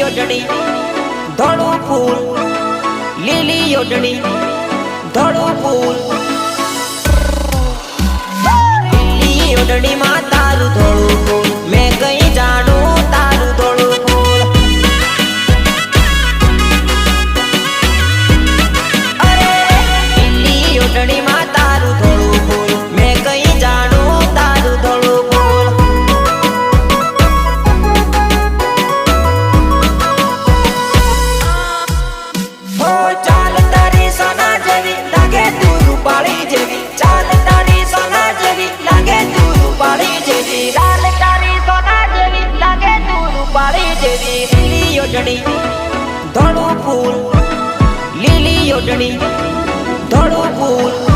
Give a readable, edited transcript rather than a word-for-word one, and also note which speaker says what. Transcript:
Speaker 1: योजनी धोळू फूल લીલી યોજણી ધોળું ફૂલ લીલી યોજણી માં તારું ધોળું ફૂલ મેં કઈ જાણું તારું ધોળું ફૂલ અરે લીલી યોજણી માં તારું ધોળું ફૂલ મેં કઈ જાણું તારું ધોળું ફૂલ હો ચાલ તારી સોના જેવી લાગે તું રૂપાળી જેવી ચાલ તારી સોના જેવી લાગે તું રૂપાળી જેવી ચાલ તારી સોના જેવી લાગે તું રૂપાળી જેવી લીલી યોજણી ધોળું ફૂલ લીલી યોજણી ધોળું ફૂલ